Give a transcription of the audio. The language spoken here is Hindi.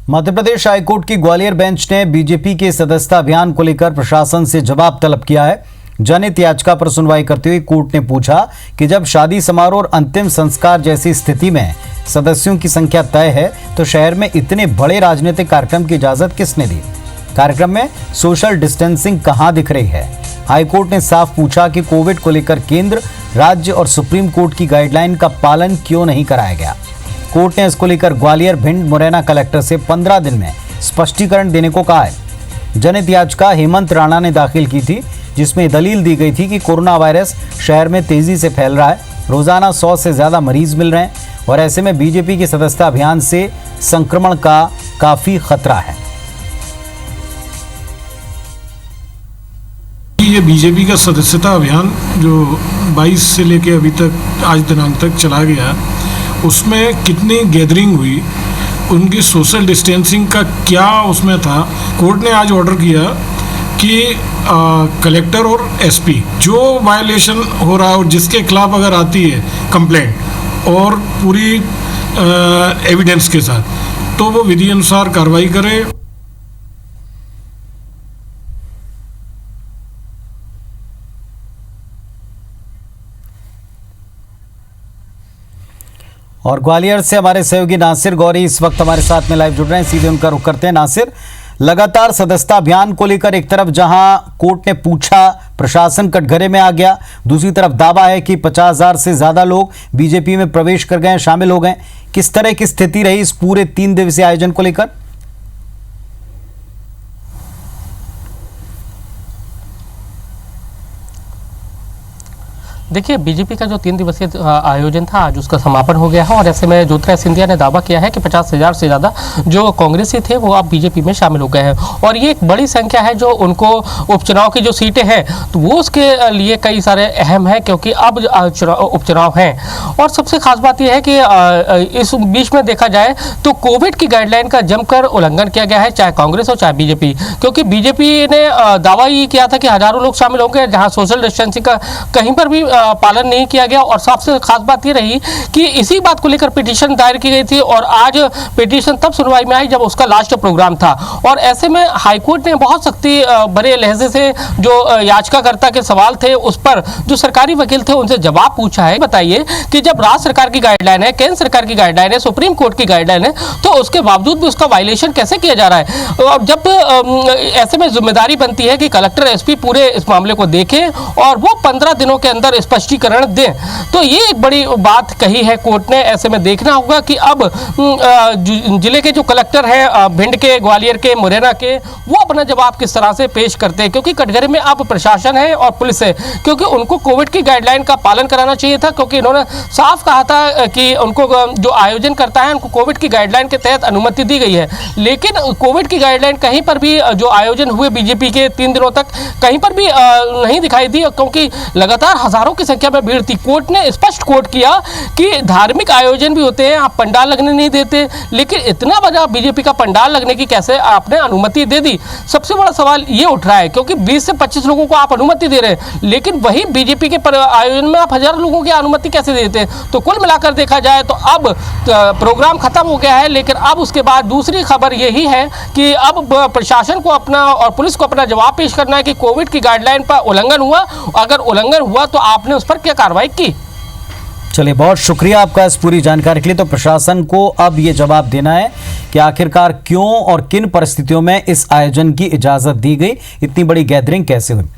मध्य प्रदेश हाईकोर्ट की ग्वालियर बेंच ने बीजेपी के सदस्यता अभियान को लेकर प्रशासन से जवाब तलब किया है। जनहित याचिका पर सुनवाई करते हुए कोर्ट ने पूछा कि जब शादी समारोह और अंतिम संस्कार जैसी स्थिति में सदस्यों की संख्या तय है तो शहर में इतने बड़े राजनीतिक कार्यक्रम की इजाजत किसने दी? कार्यक्रम में सोशल डिस्टेंसिंग कहां दिख रही है? हाईकोर्ट ने साफ पूछा कि कोविड को लेकर केंद्र, राज्य और सुप्रीम कोर्ट की गाइडलाइन का पालन क्यों नहीं कराया गया। कोर्ट ने इसको लेकर ग्वालियर, भिंड, मुरैना कलेक्टर से 15 दिन में स्पष्टीकरण देने को कहा है। जनहित याचिका हेमंत राणा ने दाखिल की थी, जिसमें दलील दी गई थी कि कोरोना वायरस शहर में तेजी से फैल रहा है, रोजाना 100 से ज्यादा मरीज मिल रहे हैं और ऐसे में बीजेपी के सदस्यता अभियान से संक्रमण का काफी खतरा है। ये बीजेपी का सदस्यता अभियान जो 22 से लेके अभी तक आज दिनांक तक चला गया, उसमें कितनी गैदरिंग हुई, उनकी सोशल डिस्टेंसिंग का क्या उसमें था। कोर्ट ने आज ऑर्डर किया कि कलेक्टर और एसपी जो वायलेशन हो रहा है और जिसके खिलाफ अगर आती है कंप्लेंट और पूरी एविडेंस के साथ, तो वो विधि अनुसार कार्रवाई करे। और ग्वालियर से हमारे सहयोगी नासिर गौरी इस वक्त हमारे साथ में लाइव जुड़ रहे हैं, सीधे उनका रुख करते हैं। नासिर, लगातार सदस्यता अभियान को लेकर एक तरफ जहां कोर्ट ने पूछा, प्रशासन कटघरे में आ गया, दूसरी तरफ दावा है कि 50,000 से ज्यादा लोग बीजेपी में प्रवेश कर गए, शामिल हो गए। किस तरह की स्थिति रही इस पूरे 3 दिवसीय आयोजन को लेकर? देखिए, बीजेपी का जो 3 दिवसीय आयोजन था आज उसका समापन हो गया है और ऐसे में ज्योतिरादित्य सिंधिया ने दावा किया है कि 50,000 से ज़्यादा जो कांग्रेसी थे वो अब बीजेपी में शामिल हो गए हैं और ये एक बड़ी संख्या है जो उनको उपचुनाव की जो सीटें हैं तो वो उसके लिए कई सारे अहम हैं, क्योंकि अब उपचुनाव हैं। और सबसे खास बात यह है कि इस बीच में देखा जाए तो कोविड की गाइडलाइन का जमकर उल्लंघन किया गया है, चाहे कांग्रेस हो चाहे बीजेपी, क्योंकि बीजेपी ने दावा ये किया था कि हज़ारों लोग शामिल होंगे, जहाँ सोशल डिस्टेंसिंग का कहीं पर भी पालन नहीं किया गया। और सबसे खास बात ये रही कि इसी बात को लेकर पिटीशन दायर की गई थी और आज पिटीशन तब सुनवाई में आई जब उसका लास्ट प्रोग्राम था। और ऐसे में हाईकोर्ट ने बहुत सख्ती भरे लहजे से जो याचिकाकर्ता के सवाल थे उस पर जो सरकारी वकील थे उनसे जवाब पूछा है। बताइए कि जब राज्य सरकार की गाइडलाइन है, केंद्र सरकार की गाइडलाइन है, सुप्रीम कोर्ट की गाइडलाइन है, तो उसके बावजूद भी उसका वायलेशन कैसे किया जा रहा है? और जब ऐसे में जिम्मेदारी बनती है कि कलेक्टर, एसपी पूरे इस मामले को देखें और वो 15 दिनों के अंदर स्पष्टीकरण दें, तो ये एक बड़ी बात कही है कोर्ट ने। ऐसे में देखना होगा कि अब जिले के जो कलेक्टर हैं, भिंड के, ग्वालियर के, मुरैना के, वो अपना जवाब किस तरह से पेश करते हैं, क्योंकि कटघरे में अब प्रशासन है और पुलिस है, क्योंकि उनको कोविड की गाइडलाइन का पालन कराना चाहिए था, क्योंकि इन्होंने साफ कहा था कि उनको जो आयोजन करता है उनको कोविड की गाइडलाइन के तहत अनुमति दी गई है। लेकिन कोविड की गाइडलाइन कहीं पर भी जो आयोजन हुए बीजेपी के 3 दिनों तक कहीं पर भी नहीं दिखाई दी, क्योंकि लगातार हजारों की संख्या में भीड़ थी। कोर्ट ने स्पष्ट कोर्ट किया कि धार्मिक आयोजन भी होते हैं, आप पंडाल लगने नहीं देते, लेकिन इतना बड़ा बीजेपी का पंडाल लगने की कैसे आपने अनुमति दे दी? सबसे बड़ा सवाल ये उठ रहा है, क्योंकि 20 से 25 लोगों को आप अनुमति दे रहे हैं, लेकिन वही बीजेपी के आयोजन में आप 1000 लोगों की अनुमति कैसे देते हैं? तो कुल मिलाकर देखा जाए तो अब प्रोग्राम खत्म हो गया है, लेकिन अब उसके बाद दूसरी खबर यही है कि अब प्रशासन को अपना और पुलिस को अपना जवाब पेश करना है कि कोविड की गाइडलाइन पर उल्लंघन हुआ, अगर उल्लंघन हुआ तो आपने उस पर क्या कार्रवाई की। चलिए, बहुत शुक्रिया आपका इस पूरी जानकारी के लिए। तो प्रशासन को अब ये जवाब देना है कि आखिरकार क्यों और किन परिस्थितियों में इस आयोजन की इजाजत दी गई, इतनी बड़ी गैदरिंग कैसे हुई।